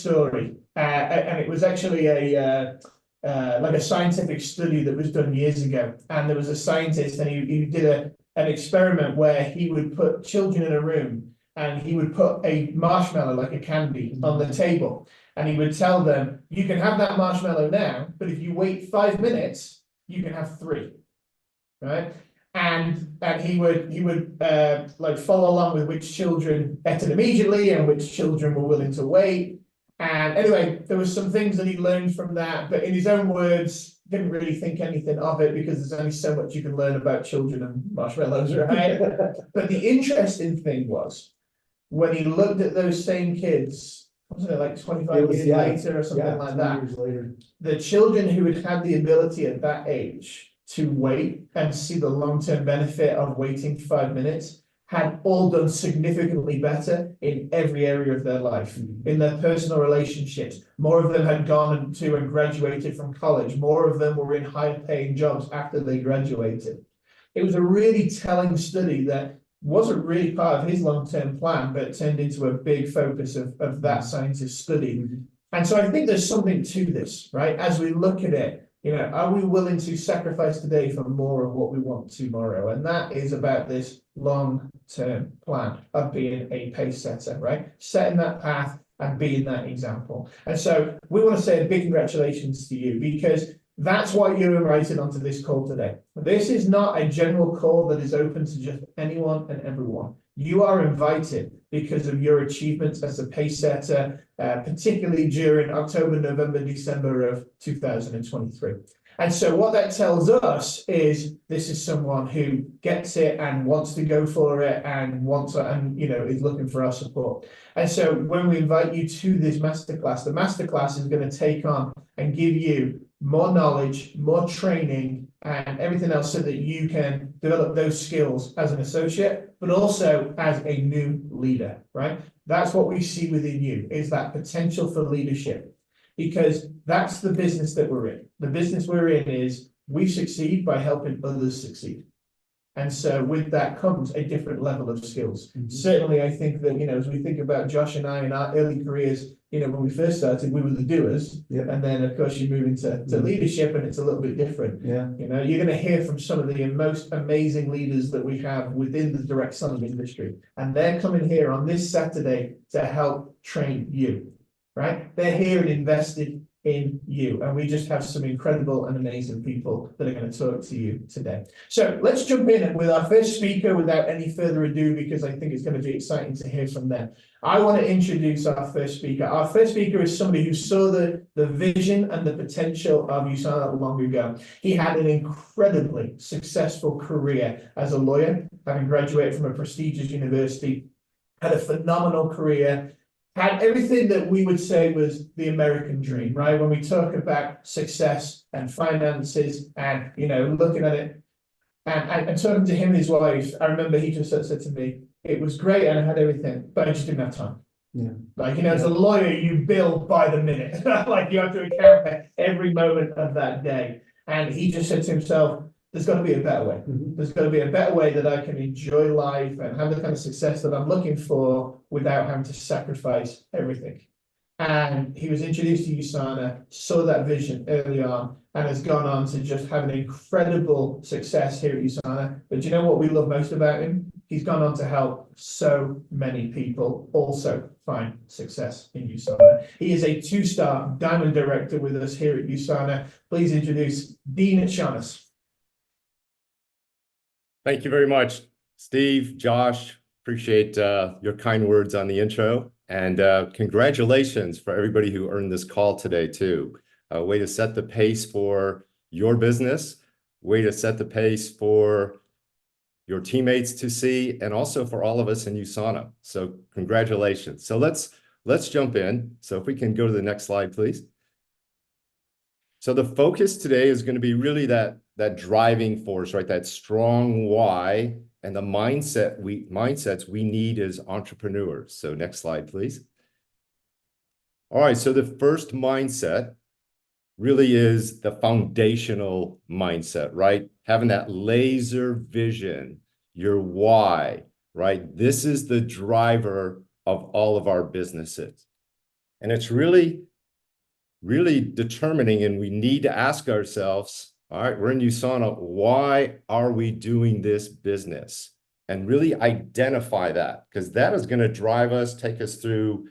story, and it was actually like a scientific study that was done years ago. And there was a scientist, and he did an experiment where he would put children in a room, and he would put a marshmallow, like a candy, on the table, and he would tell them, "You can have that marshmallow now, but if you wait 5 minutes, you can have three." Right? And he would like follow along with which children ate it immediately and which children were willing to wait. And anyway, there was some things that he learned from that, but in his own words, didn't really think anything of it because there's only so much you can learn about children and marshmallows, right? But the interesting thing was when he looked at those same kids, wasn't it like 25 years later or something like that? Years later. The children who had had the ability at that age to wait and see the long-term benefit of waiting 5 minutes had all done significantly better in every area of their life, in their personal relationships. More of them had gone to and graduated from college. More of them were in higher paying jobs after they graduated. It was a really telling study that wasn't really part of his long-term plan, but turned into a big focus of that scientist's study. And so I think there's something to this, right? As we look at it, are we willing to sacrifice today for more of what we want tomorrow? And that is about this long-term plan of being a pace setter, right? Setting that path and being that example. And so we want to say a big congratulations to you, because that's why you're invited onto this call today. This is not a general call that is open to just anyone and everyone. You are invited because of your achievements as a pace setter, particularly during October, November, December of 2023. And so what that tells us is this is someone who gets it and wants to go for it and is looking for our support. And so when we invite you to this masterclass, the masterclass is going to take on and give you more knowledge, more training, and everything else so that you can develop those skills as an associate, but also as a new leader, right? That's what we see within you, is that potential for leadership, because that's the business that we're in. The business we're in is we succeed by helping others succeed. And so with that comes a different level of skills. Certainly, I think that, as we think about Josh and I in our early careers, when we first started, we were the doers. And then, of course, you move into leadership and it's a little bit different. You're going to hear from some of the most amazing leaders that we have within the direct selling industry. And they're coming here on this Saturday to help train you, right? They're here and invested in you. And we just have some incredible and amazing people that are going to talk to you today. So let's jump in with our first speaker without any further ado, because I think it's going to be exciting to hear from them. I want to introduce our first speaker. Our first speaker is somebody who saw the vision and the potential of USANA long ago. He had an incredibly successful career as a lawyer, having graduated from a prestigious university, had a phenomenal career, had everything that we would say was the American dream, right? When we talk about success and finances and, looking at it and talking to him and his wife, I remember he just said to me, it was great and I had everything, but I just didn't have time. As a lawyer, you bill by the minute. Like you have to account for every moment of that day. And he just said to himself, there's got to be a better way. There's got to be a better way that I can enjoy life and have the kind of success that I'm looking for without having to sacrifice everything. And he was introduced to USANA, saw that vision early on, and has gone on to just have an incredible success here at USANA. But do you know what we love most about him? He's gone on to help so many people also find success in USANA. He is a 2-star diamond director with us here at USANA. Please introduce Dean Chinois. Thank you very much, Steve, Josh. Appreciate your kind words on the intro, and congratulations for everybody who earned this call today too. A way to set the pace for your business, way to set the pace for your teammates to see, and also for all of us in USANA. So congratulations. So let's jump in. So if we can go to the next slide, please. So the focus today is going to be really that driving force, right? That strong why and the mindsets we need as entrepreneurs. So next slide, please. All right, so the first mindset really is the foundational mindset, right? Having that laser vision, your why, right? This is the driver of all of our businesses. And it's really determining, and we need to ask ourselves, all right, we're in USANA, why are we doing this business? And really identify that, because that is going to drive us, take us through,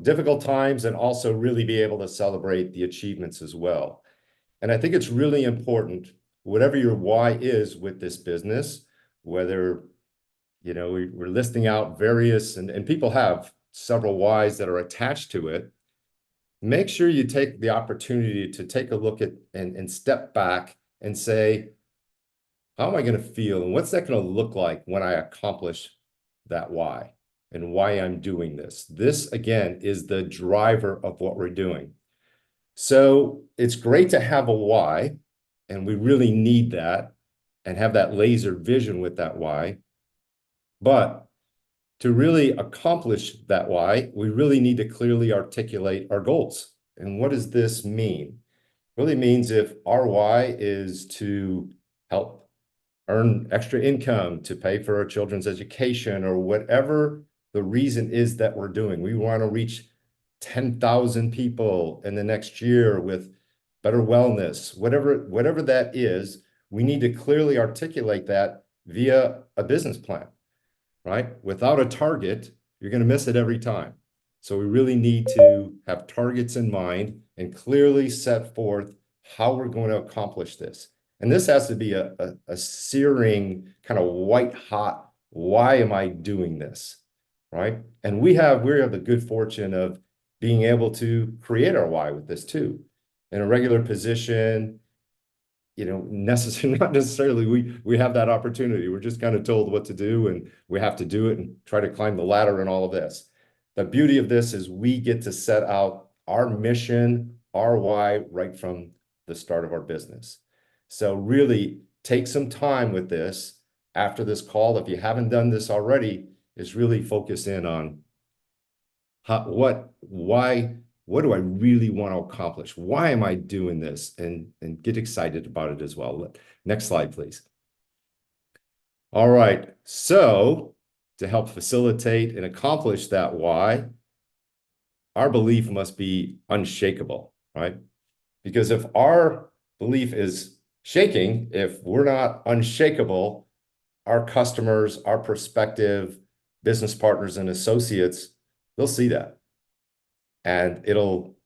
difficult times, and also really be able to celebrate the achievements as well. And I think it's really important, whatever your why is with this business, whether, we're listing out various, and people have several whys that are attached to it. Make sure you take the opportunity to take a look at and step back and say, how am I going to feel? And what's that going to look like when I accomplish that why and why I'm doing this? This, again, is the driver of what we're doing. So it's great to have a why, and we really need that and have that laser vision with that why. But to really accomplish that why, we really need to clearly articulate our goals. And what does this mean? It really means if our why is to help earn extra income to pay for our children's education, or whatever the reason is that we're doing, we want to reach 10,000 people in the next year with better wellness, whatever that is, we need to clearly articulate that via a business plan. Right? Without a target, you're going to miss it every time. So we really need to have targets in mind and clearly set forth how we're going to accomplish this. And this has to be a searing, kind of white hot, why am I doing this? Right? And we have the good fortune of being able to create our why with this too. In a regular position, not necessarily we have that opportunity. We're just kind of told what to do, and we have to do it and try to climb the ladder and all of this. The beauty of this is we get to set out our mission, our why, right from the start of our business. So really take some time with this after this call. If you haven't done this already, is really focus in on what do I really want to accomplish? Why am I doing this? And get excited about it as well. Next slide, please. All right. So to help facilitate and accomplish that why, our belief must be unshakable, right? Because if our belief is shaking, if we're not unshakable, our customers, our prospective business partners and associates, they'll see that. And it'll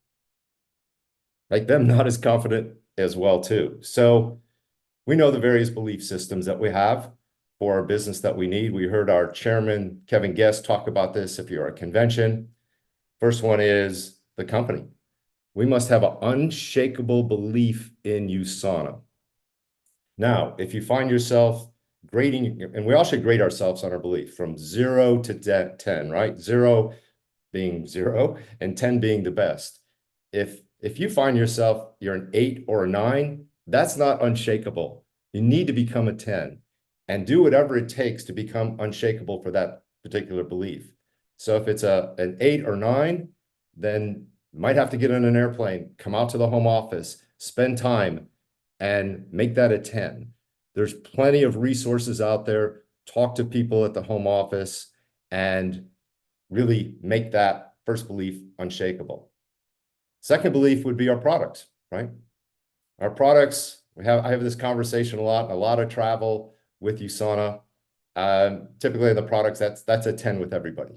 make them not as confident as well too. So we know the various belief systems that we have for our business that we need. We heard our chairman, Kevin Guest, talk about this if you're at a convention. First one is the company. We must have an unshakable belief in USANA. Now, if you find yourself grading, and we all should grade ourselves on our belief from 0 to 10, right? 0 being 0 and 10 being the best. If you find yourself, you're an 8 or a 9, that's not unshakable. You need to become a 10 and do whatever it takes to become unshakable for that particular belief. So if it's an 8 or 9, then you might have to get on an airplane, come out to the home office, spend time, and make that a 10. There's plenty of resources out there. Talk to people at the home office and really make that first belief unshakable. Second belief would be our products, right? Our products, I have this conversation a lot of travel with USANA. Typically the products, that's a 10 with everybody.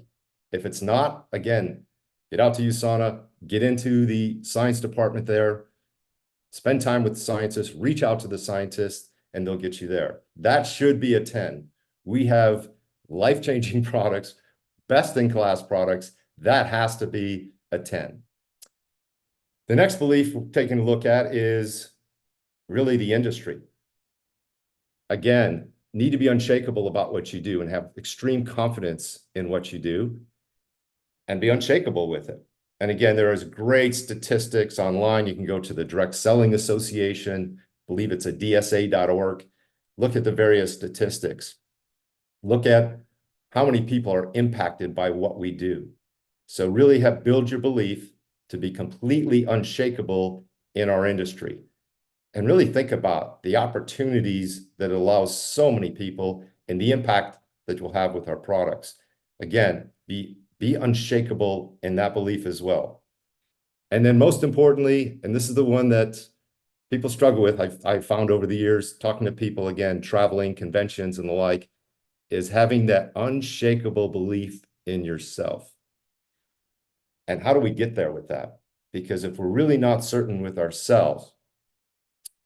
If it's not, again, get out to USANA, get into the science department there, spend time with scientists, reach out to the scientists, and they'll get you there. That should be a 10. We have life-changing products, best-in-class products. That has to be a 10. The next belief we're taking a look at is really the industry. Again, need to be unshakable about what you do and have extreme confidence in what you do and be unshakable with it. And again, there is great statistics online. You can go to the Direct Selling Association, I believe it's a DSA.org. Look at the various statistics. Look at how many people are impacted by what we do. So really build your belief to be completely unshakable in our industry. And really think about the opportunities that allows so many people and the impact that you'll have with our products. Again, be Be unshakable in that belief as well. And then most importantly, and this is the one that people struggle with, I've found over the years, talking to people again, traveling, conventions and the like, is having that unshakable belief in yourself. And how do we get there with that? Because if we're really not certain with ourselves,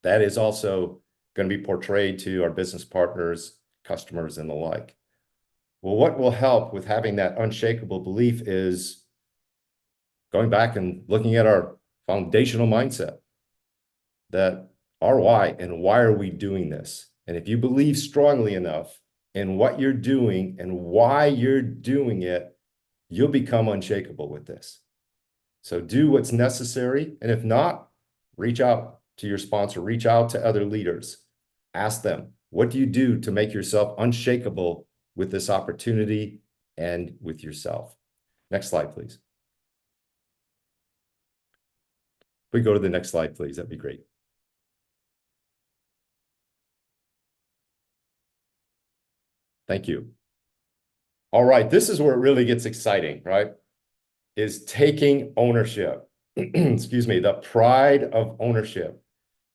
that is also going to be portrayed to our business partners, customers, and the like. Well, what will help with having that unshakable belief is going back and looking at our foundational mindset, that our why and why are we doing this? And if you believe strongly enough in what you're doing and why you're doing it, you'll become unshakable with this. So do what's necessary. And if not, reach out to your sponsor, reach out to other leaders. Ask them, what do you do to make yourself unshakable with this opportunity and with yourself? Next slide, please. If we go to the next slide, please, that'd be great. Thank you. All right, this is where it really gets exciting, right? Is taking ownership. Excuse me, the pride of ownership.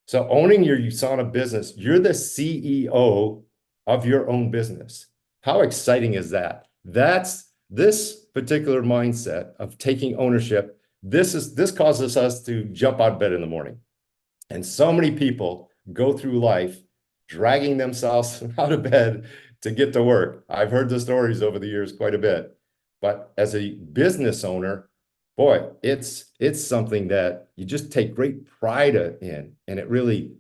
So owning your USANA business, you're the CEO of your own business. How exciting is that? That's this particular mindset of taking ownership. This causes us to jump out of bed in the morning. And so many people go through life dragging themselves out of bed to get to work. I've heard the stories over the years quite a bit. But as a business owner, boy, it's something that you just take great pride in, and it really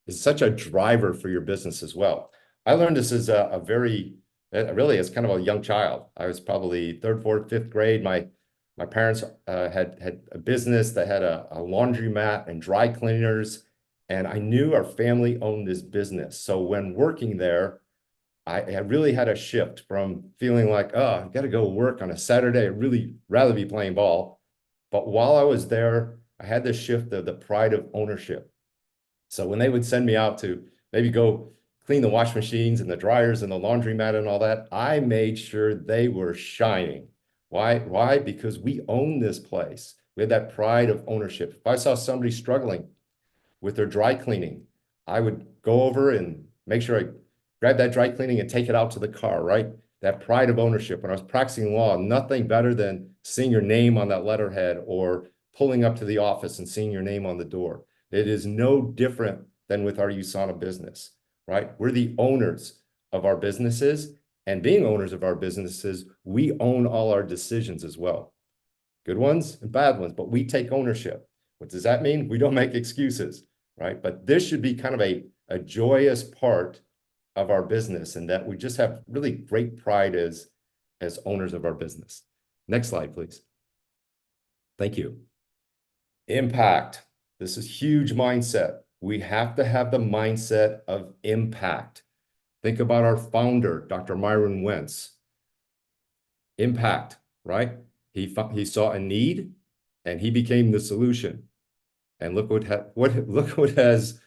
is such a driver for your business as well. I learned this as really as kind of a young child. I was probably third, fourth, fifth grade. My parents had a business that had a laundromat and dry cleaners, and I knew our family owned this business. So when working there, I really had a shift from feeling like, oh, I've got to go work on a Saturday. I'd really rather be playing ball. But while I was there, I had this shift of the pride of ownership. So when they would send me out to maybe go clean the wash machines and the dryers and the laundromat and all that, I made sure they were shining. Why? Because we own this place. We had that pride of ownership. If I saw somebody struggling with their dry cleaning, I would go over and make sure I grab that dry cleaning and take it out to the car, right? That pride of ownership. When I was practicing law, nothing better than seeing your name on that letterhead or pulling up to the office and seeing your name on the door. It is no different than with our USANA business, right? We're the owners of our businesses, and being owners of our businesses, we own all our decisions as well. Good ones and bad ones, but we take ownership. What does that mean? We don't make excuses, right? But this should be kind of a joyous part of our business, and that we just have really great pride as owners of our business. Next slide, please. Thank you. Impact. This is huge mindset. We have to have the mindset of impact. Think about our founder, Dr. Myron Wentz. Impact, right? He saw a need and he became the solution. And look what has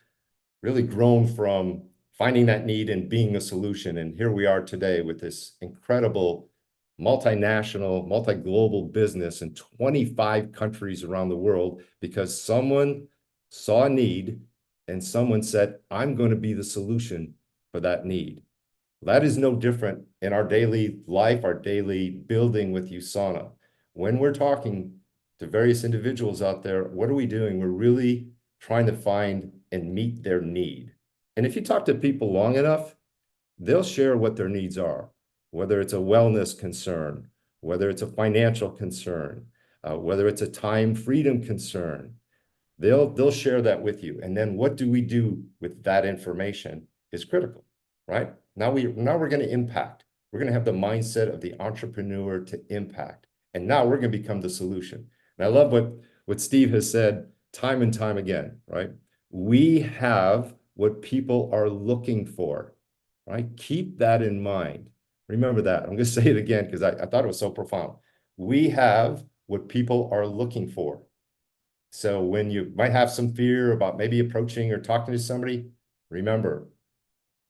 really grown from finding that need and being a solution. And here we are today with this incredible multinational, multi-global business in 25 countries around the world, because someone saw a need and someone said, I'm going to be the solution for that need. That is no different in our daily life, our daily building with USANA. When we're talking to various individuals out there, what are we doing? We're really trying to find and meet their need. And if you talk to people long enough, they'll share what their needs are, whether it's a wellness concern, whether it's a financial concern, whether it's a time freedom concern. They'll share that with you. And then what do we do with that information is critical, right? Now we're going to impact. We're going to have the mindset of the entrepreneur to impact. And now we're going to become the solution. And I love what Steve has said time and time again, right? We have what people are looking for, right? Keep that in mind. Remember that. I'm going to say it again because I thought it was so profound. We have what people are looking for. So when you might have some fear about maybe approaching or talking to somebody, remember,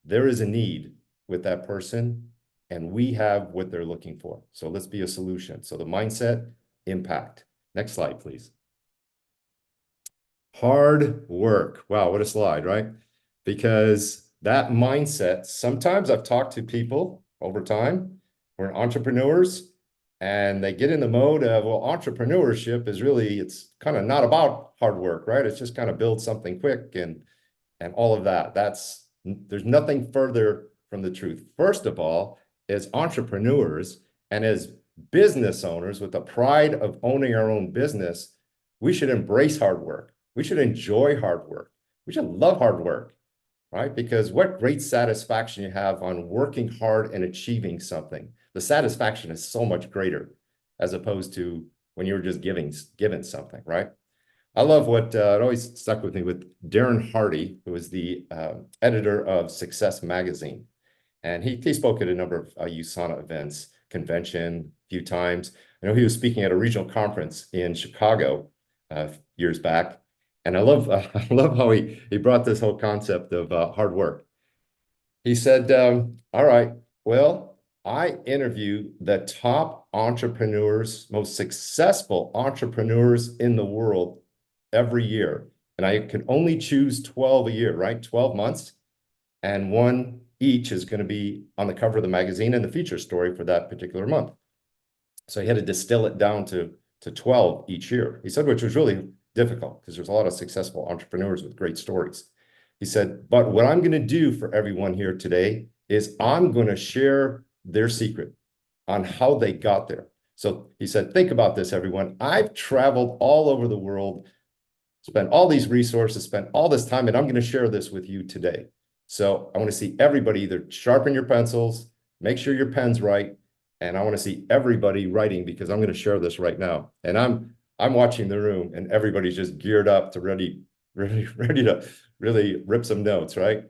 there is a need with that person, and we have what they're looking for. So let's be a solution. So the mindset, impact. Next slide, please. Hard work. Wow, what a slide, right? Because that mindset, sometimes I've talked to people over time who are entrepreneurs, and they get in the mode of, well, entrepreneurship is really, it's kind of not about hard work, right? It's just kind of build something quick and all of that. There's nothing further from the truth. First of all, as entrepreneurs and as business owners with the pride of owning our own business, we should embrace hard work. We should enjoy hard work. We should love hard work, right? Because what great satisfaction you have on working hard and achieving something. The satisfaction is so much greater as opposed to when you're just given something, right? I love what it always stuck with me with Darren Hardy, who was the editor of Success Magazine. And he spoke at a number of USANA events, convention, a few times. I know he was speaking at a regional conference in Chicago years back. And I love how he brought this whole concept of hard work. He said, all right, well, I interview the top entrepreneurs, most successful entrepreneurs in the world every year. And I can only choose 12 a year, right? 12 months. And one each is going to be on the cover of the magazine and the feature story for that particular month. So he had to distill it down to 12 each year. He said, which was really difficult because there's a lot of successful entrepreneurs with great stories. He said, but what I'm going to do for everyone here today is I'm going to share their secret on how they got there. So he said, think about this, everyone. I've traveled all over the world, spent all these resources, spent all this time, and I'm going to share this with you today. So I want to see everybody either sharpen your pencils, make sure your pen's right, and I want to see everybody writing because I'm going to share this right now. And I'm watching the room, and everybody's just geared up to ready to really rip some notes, right?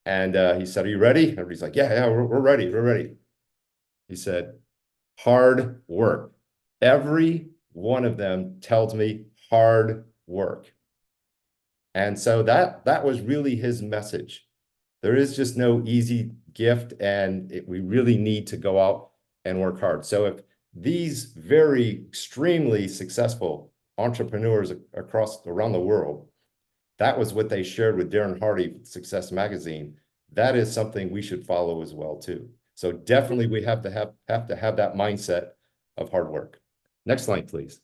And he said, "Are you ready?" Everybody's like, "Yeah, we're ready, we're ready." He said, "Hard work." Every one of them tells me hard work. And so that was really his message. There is just no easy gift, and we really need to go out and work hard. So if these very extremely successful entrepreneurs around the world, that was what they shared with Darren Hardy, Success Magazine, that is something we should follow as well too. So definitely we have to have that mindset of hard work. Next slide, please.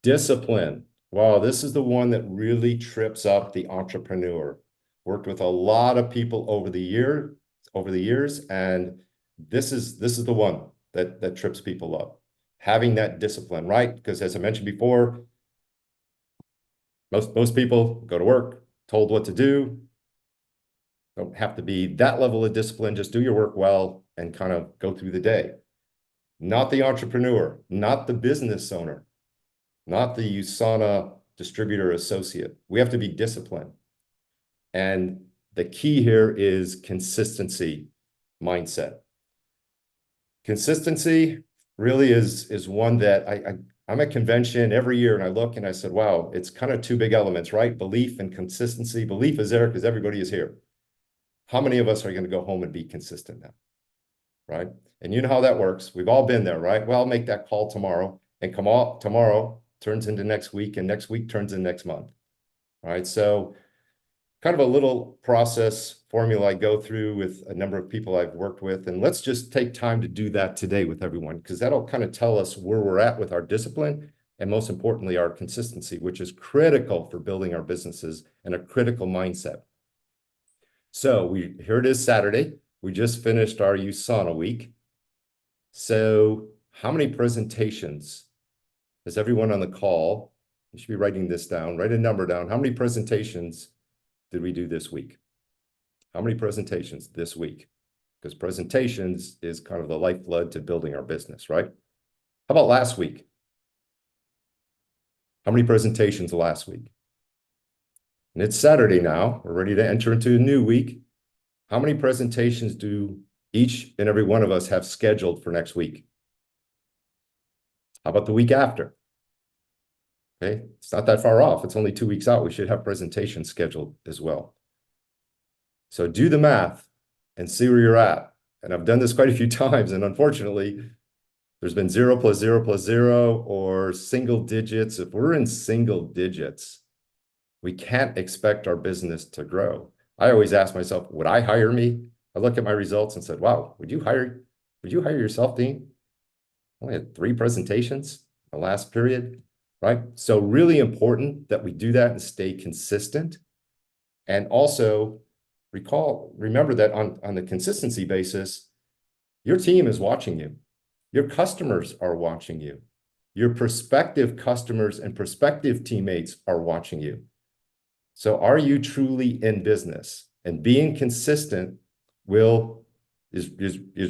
Discipline. Wow, this is the one that really trips up the entrepreneur. Worked with a lot of people over the years, and this is the one that trips people up. Having that discipline, right? Because as I mentioned before, most people go to work, told what to do. Don't have to be that level of discipline. Just do your work well and kind of go through the day. Not the entrepreneur, not the business owner, not the USANA distributor associate. We have to be disciplined. And the key here is consistency mindset. Consistency really is one that I'm at convention every year and I look and I said, wow, it's kind of two big elements, right? Belief and consistency. Belief is there because everybody is here. How many of us are going to go home and be consistent now, right? And you know how that works. We've all been there, right? Well, I'll make that call tomorrow, and tomorrow turns into next week, and next week turns into next month, right? So kind of a little process formula I go through with a number of people I've worked with. And let's just take time to do that today with everyone, because that'll kind of tell us where we're at with our discipline and most importantly, our consistency, which is critical for building our businesses and a critical mindset. So here it is Saturday. We just finished our USANA week. So how many presentations has everyone on the call? You should be writing this down, write a number down. How many presentations did we do this week? How many presentations this week? Because presentations is kind of the lifeblood to building our business, right? How about last week? How many presentations last week? And it's Saturday now. We're ready to enter into a new week. How many presentations do each and every one of us have scheduled for next week? How about the week after? Okay, it's not that far off. It's only 2 weeks out. We should have presentations scheduled as well. So do the math. and see where you're at. And I've done this quite a few times, and unfortunately, there's been 0 + 0 + 0 or single digits. If we're in single digits, we can't expect our business to grow. I always ask myself, would I hire me? I look at my results and said, wow, would you hire yourself, Dean? Only had 3 presentations in the last period, right? So really important that we do that and stay consistent. And also remember that on the consistency basis, your team is watching you. Your customers are watching you. Your prospective customers and prospective teammates are watching you. So are you truly in business? And being consistent is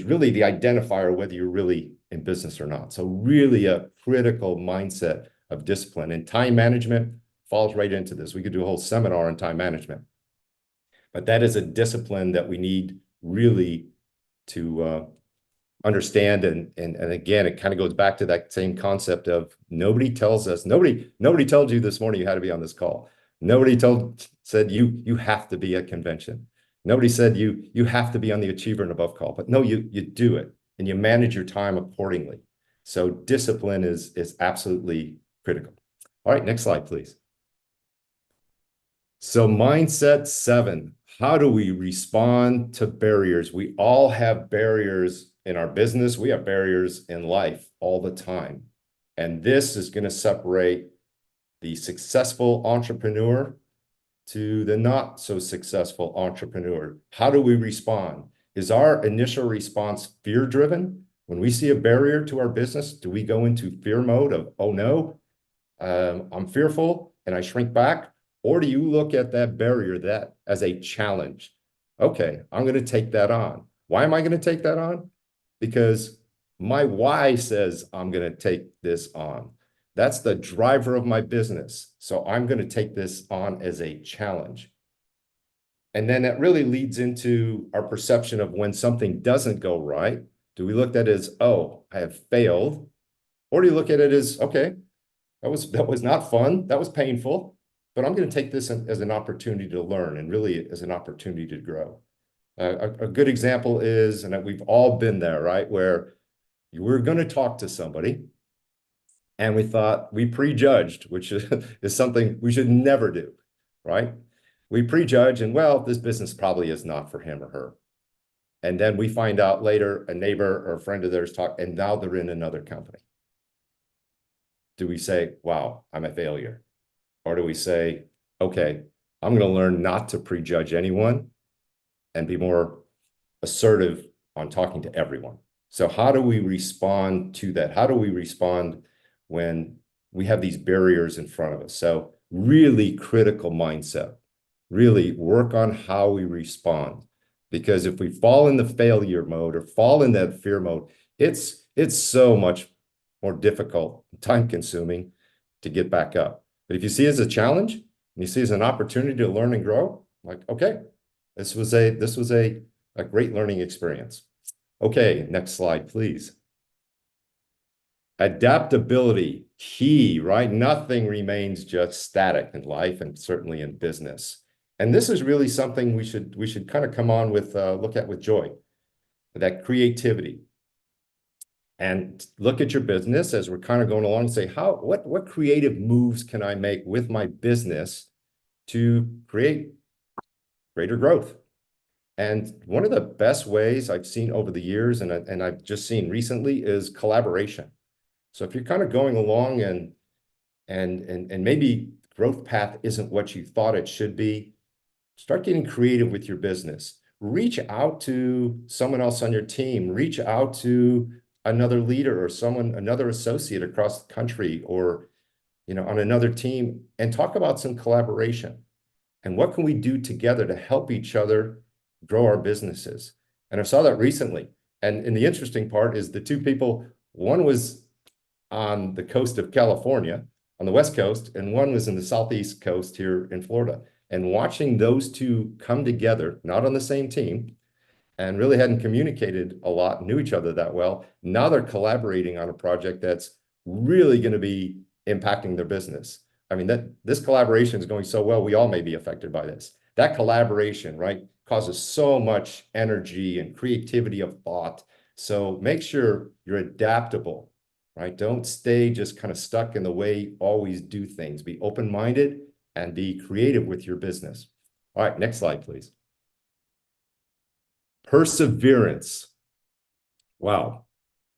really the identifier whether you're really in business or not. So really a critical mindset of discipline, and time management falls right into this. We could do a whole seminar on time management, but that is a discipline that we need really to understand. And again, it kind of goes back to that same concept of nobody tells you this morning you had to be on this call. Nobody said you have to be at convention. Nobody said you have to be on the Achiever and Above call, but no, you do it and you manage your time accordingly. So discipline is absolutely critical. All right, next slide, please. So mindset 7, how do we respond to barriers? We all have barriers in our business. We have barriers in life all the time. And this is going to separate the successful entrepreneur to the not so successful entrepreneur. How do we respond? Is our initial response fear-driven? When we see a barrier to our business, do we go into fear mode of, oh no, I'm fearful and I shrink back? Or do you look at that barrier as a challenge? Okay, I'm going to take that on. Why am I going to take that on? Because my why says I'm going to take this on. That's the driver of my business. So I'm going to take this on as a challenge. And then that really leads into our perception of when something doesn't go right. Do we look at it as, oh, I have failed? Or do you look at it as, okay, that was not fun, that was painful, but I'm going to take this as an opportunity to learn and really as an opportunity to grow. A good example is, and we've all been there, right? Where we're going to talk to somebody and we prejudged, which is something we should never do, right? We prejudge and, well, this business probably is not for him or her. And then we find out later a neighbor or a friend of theirs and now they're in another company. Do we say, wow, I'm a failure? Or do we say, okay, I'm going to learn not to prejudge anyone and be more assertive on talking to everyone? So how do we respond to that? How do we respond when we have these barriers in front of us? So really critical mindset, really work on how we respond. Because if we fall in the failure mode or fall in that fear mode, it's so much more difficult, time consuming to get back up. But if you see it as a challenge and you see it as an opportunity to learn and grow, like, okay, this was a great learning experience. Okay, next slide, please. Adaptability, key, right? Nothing remains just static in life and certainly in business. And this is really something we should kind of come on with, look at with joy, that creativity. And look at your business as we're kind of going along and say, what creative moves can I make with my business to create greater growth? And one of the best ways I've seen over the years, and I've just seen recently, is collaboration. So if you're kind of going along and maybe growth path isn't what you thought it should be, start getting creative with your business. Reach out to someone else on your team. Reach out to another leader or another associate across the country or, on another team, and talk about some collaboration. And what can we do together to help each other grow our businesses? And I saw that recently. And the interesting part is the two people, one was on the coast of California, on the West Coast, and one was in the Southeast coast here in Florida. And watching those two come together, not on the same team, and really hadn't communicated a lot, knew each other that well. Now they're collaborating on a project that's really going to be impacting their business. I mean, this collaboration is going so well, we all may be affected by this. That collaboration, right? causes so much energy and creativity of thought. So make sure you're adaptable, right? Don't stay just kind of stuck in the way you always do things. Be open-minded and be creative with your business. All right, next slide, please. Perseverance. Wow.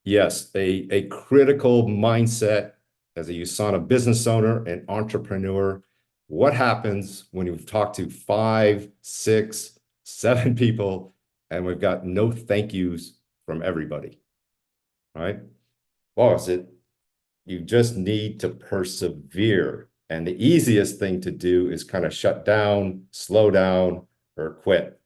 Yes, a critical mindset as a USANA business owner and entrepreneur. What happens when you've talked to 5, 6, 7 people and we've got no thank yous from everybody, right? Well, is it you just need to persevere. And the easiest thing to do is kind of shut down, slow down, or quit.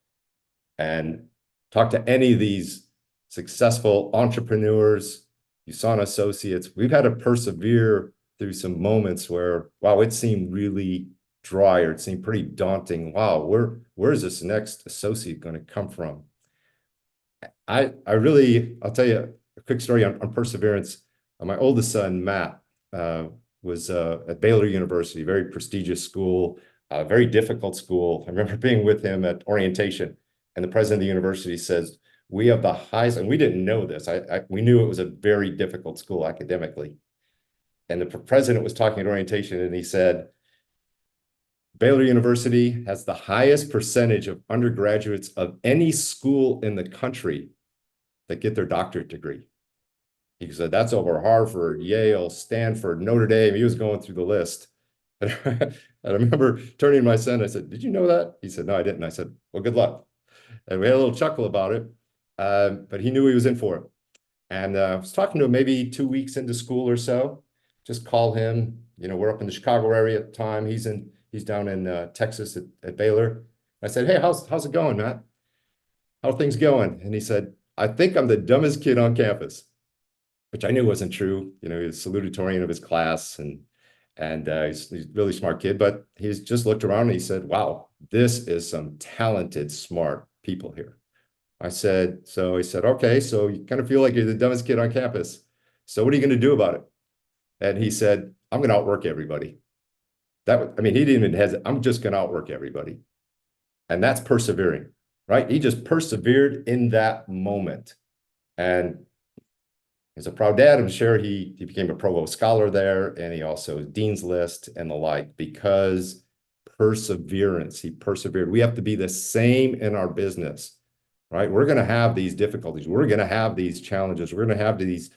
And talk to any of these successful entrepreneurs, USANA associates. We've had to persevere through some moments where, wow, it seemed really dry, or it seemed pretty daunting. Wow, where's this next associate going to come from? I'll tell you a quick story on perseverance. My oldest son, Matt, was at Baylor University, very prestigious school, very difficult school. I remember being with him at orientation, and the president of the university says, we have the highest, and we didn't know this. We knew it was a very difficult school academically. And the president was talking at orientation, and he said, Baylor University has the highest percentage of undergraduates of any school in the country that get their doctorate degree. He said, that's over Harvard, Yale, Stanford, Notre Dame. He was going through the list. And I remember turning to my son, I said, did you know that? He said, no, I didn't. I said, well, good luck. And we had a little chuckle about it, but he knew he was in for it. And I was talking to him maybe 2 weeks into school or so, just called him. You know, we're up in the Chicago area at the time. He's down in Texas at Baylor. I said, hey, how's it going, Matt? How are things going? And he said, I think I'm the dumbest kid on campus, which I knew wasn't true. You know, he was salutatorian of his class, and he's a really smart kid, but he's just looked around and he said, wow, this is some talented, smart people here. He said, okay, so you kind of feel like you're the dumbest kid on campus. So what are you going to do about it? And he said, I'm going to outwork everybody. He didn't even hesitate. I'm just going to outwork everybody. And that's persevering, right? He just persevered in that moment. And as a proud dad, I'm sure he became a provost scholar there, and he also dean's list and the like, because perseverance, he persevered. We have to be the same in our business, right? We're going to have these difficulties. We're going to have these challenges. We're going to have these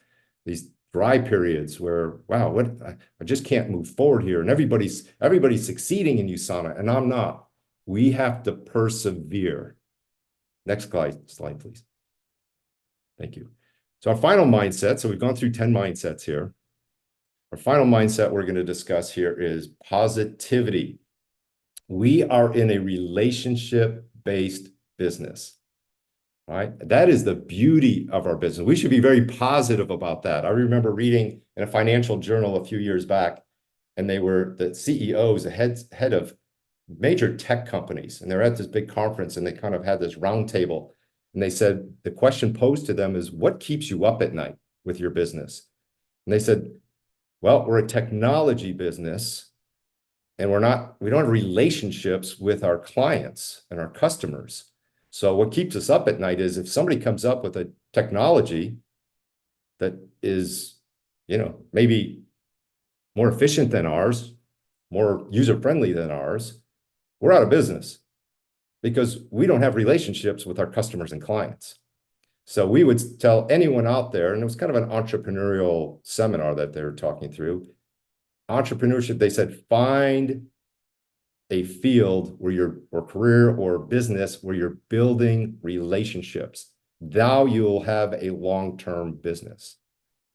dry periods where, wow, I just can't move forward here. And everybody's succeeding in USANA, and I'm not. We have to persevere. Next slide, please. Thank you. So our final mindset, so we've gone through 10 mindsets here. Our final mindset we're going to discuss here is positivity. We are in a relationship-based business, right? That is the beauty of our business. We should be very positive about that. I remember reading in a financial journal a few years back, and they were the CEOs, the head of major tech companies, and they're at this big conference, and they kind of had this round table. And they said, the question posed to them is, what keeps you up at night with your business? And they said, well, we're a technology business, and we don't have relationships with our clients and our customers. So what keeps us up at night is if somebody comes up with a technology that is, maybe more efficient than ours, more user-friendly than ours, we're out of business, because we don't have relationships with our customers and clients. So we would tell anyone out there, and it was kind of an entrepreneurial seminar that they were talking through. Entrepreneurship, they said, find a field or career or business where you're building relationships. Now you'll have a long-term business.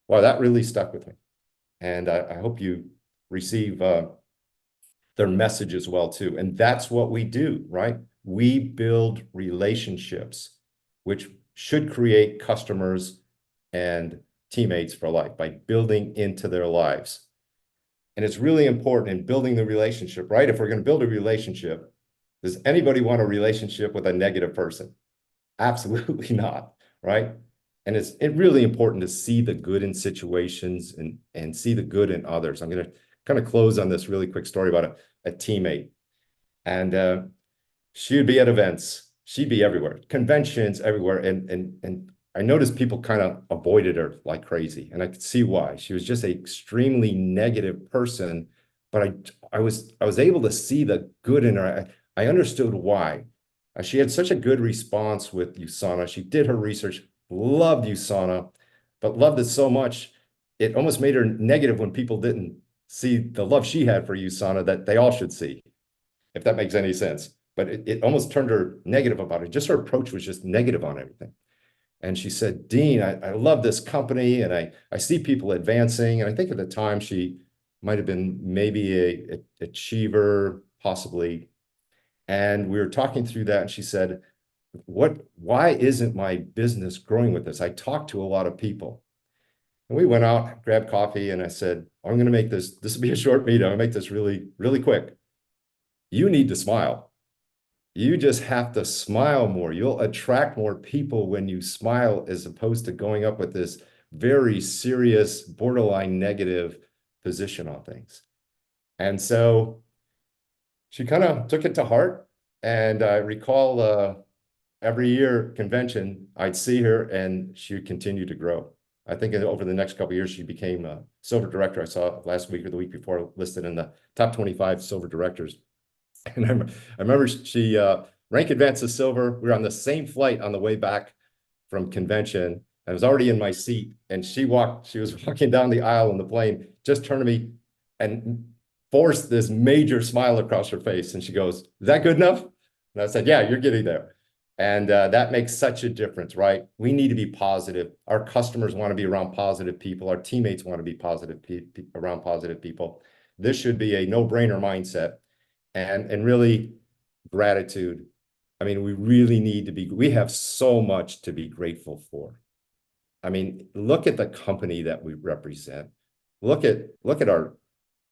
Wow, that really stuck with me. And I hope you receive their message as well too. And that's what we do, right? We build relationships, which should create customers and teammates for life by building into their lives. And it's really important in building the relationship, right? If we're going to build a relationship, does anybody want a relationship with a negative person? Absolutely not, right? And it's really important to see the good in situations and see the good in others. I'm going to kind of close on this really quick story about a teammate. And she would be at events, she'd be everywhere, conventions everywhere. And I noticed people kind of avoided her like crazy. And I could see why. She was just an extremely negative person, but I was able to see the good in her. I understood why. She had such a good response with USANA. She did her research, loved USANA, but loved it so much, it almost made her negative when people didn't see the love she had for USANA that they all should see, if that makes any sense. But it almost turned her negative about it. Just her approach was just negative on everything. And she said, Dean, I love this company and I see people advancing. And I think at the time she might have been maybe a achiever, possibly. And we were talking through that and she said, why isn't my business growing with this? I talk to a lot of people. And we went out, grabbed coffee, and I said, I'm going to make this will be a short meeting. I'm going to make this really, really quick. You need to smile. You just have to smile more. You'll attract more people when you smile, as opposed to going up with this very serious, borderline negative position on things. And so she kind of took it to heart. And I recall every year convention, I'd see her and she would continue to grow. I think over the next couple of years, she became a silver director. I saw last week or the week before listed in the top 25 silver directors. And I remember she rank advanced to silver. We were on the same flight on the way back from convention. I was already in my seat and she was walking down the aisle in the plane, just turned to me and forced this major smile across her face. And she goes, is that good enough? And I said, yeah, you're getting there. And that makes such a difference, right? We need to be positive. Our customers want to be around positive people. Our teammates want to be positive around positive people. This should be a no-brainer mindset. And really gratitude. I mean, we really need to we have so much to be grateful for. I mean, look at the company that we represent. Look at our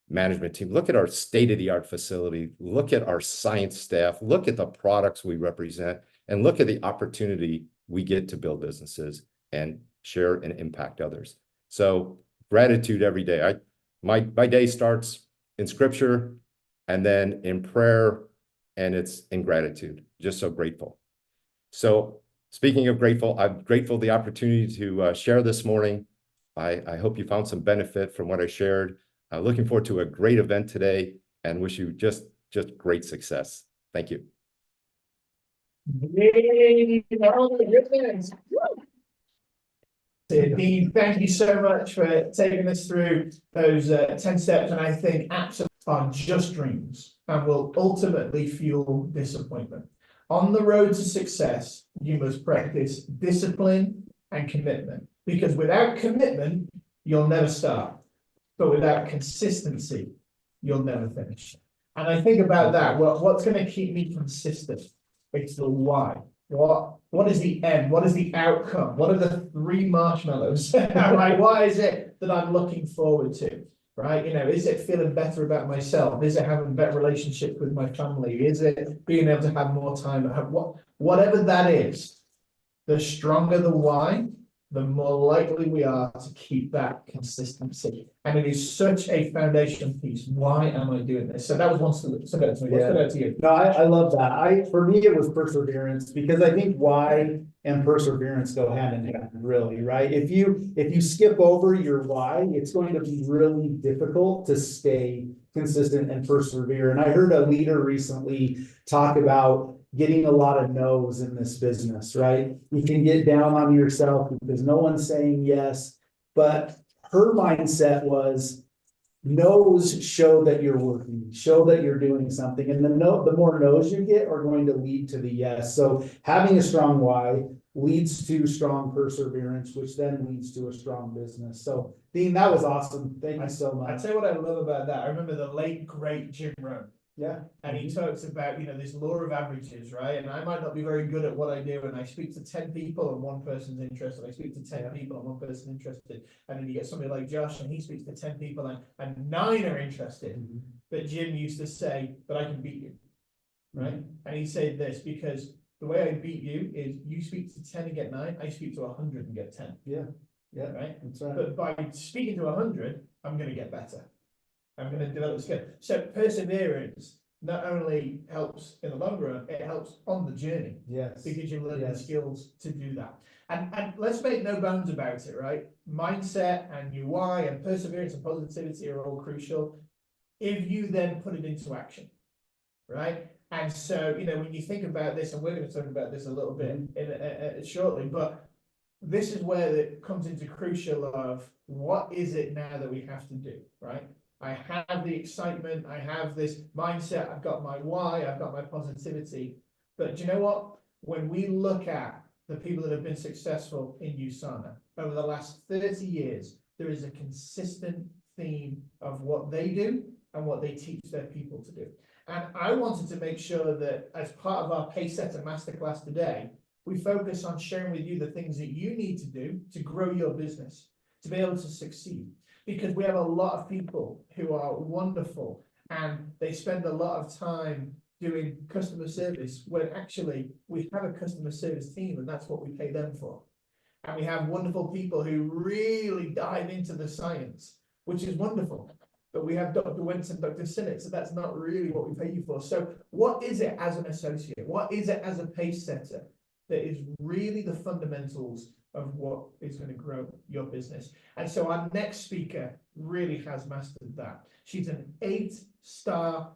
management team. Look at our state-of-the-art facility. Look at our science staff. Look at the products we represent, and look at the opportunity we get to build businesses and share and impact others. So gratitude every day. My day starts in scripture and then in prayer, and it's in gratitude. Just so grateful. So speaking of grateful, I'm grateful for the opportunity to share this morning. I hope you found some benefit from what I shared. Looking forward to a great event today and wish you just great success. Thank you. Yay, all the good things. Dean, thank you so much for taking us through those 10 steps, and I think absolutely are just dreams and will ultimately fuel disappointment. On the road to success, you must practice discipline and commitment, because without commitment, you'll never start. But without consistency, you'll never finish. And I think about that. Well, what's going to keep me consistent? It's the why. What is the end? What is the outcome? What are the 3 marshmallows? Right? Why is it that I'm looking forward to? Right? You know, is it feeling better about myself? Is it having better relationships with my family? Is it being able to have more time at home? Whatever that is, the stronger the why, the more likely we are to keep that consistency. And it is such a foundation piece. Why am I doing this? So that was one stood out to me. What stood out to you? No, I love that. For me, it was perseverance, because I think why and perseverance go hand in hand, really, right? If you skip over your why, it's going to be really difficult to stay consistent and persevere. And I heard a leader recently talk about getting a lot of no's in this business, right? You can get down on yourself because no one's saying yes, but her mindset was no's show that you're working, show that you're doing something. And the more no's you get are going to lead to the yes. So having a strong why leads to strong perseverance, which then leads to a strong business. So Dean, that was awesome. Thank you so much. I'd say what I love about that. I remember the late, great Jim Rohn. Yeah. And he talks about, this law of averages, right? And I might not be very good at what I do, and I speak to 10 people and one person's interested. I speak to 10 people and one person's interested. And then you get somebody like Josh and he speaks to 10 people and 9 are interested. But Jim used to say, but I can beat you, right? And he said this, because the way I beat you is you speak to 10 and get 9, I speak to 100 and get 10. Yeah. Right? That's right. But by speaking to 100, I'm going to get better. I'm going to develop skill. So perseverance not only helps in the long run, it helps on the journey Yes. because you're learning Yes. skills to do that. And let's make no bones about it, right? Mindset and your why and perseverance and positivity are all crucial if you then put it into action, right? And so, when you think about this, and we're going to talk about this a little bit shortly, but this is where it comes into crucial of what is it now that we have to do, right? I have the excitement, I have this mindset, I've got my why, I've got my positivity. But do you know what? When we look at the people that have been successful in USANA over the last 30 years, there is a consistent theme of what they do and what they teach their people to do. And I wanted to make sure that as part of our Pacesetter Masterclass today, we focus on sharing with you the things that you need to do to grow your business, to be able to succeed. Because we have a lot of people who are wonderful and they spend a lot of time doing customer service when actually we have a customer service team and that's what we pay them for. And we have wonderful people who really dive into the science, which is wonderful. But we have Dr. Wentz and Dr. Sinnott, so that's not really what we pay you for. So what is it as an associate? What is it as a pace setter that is really the fundamentals of what is going to grow your business? And so our next speaker really has mastered that. She's an 8-star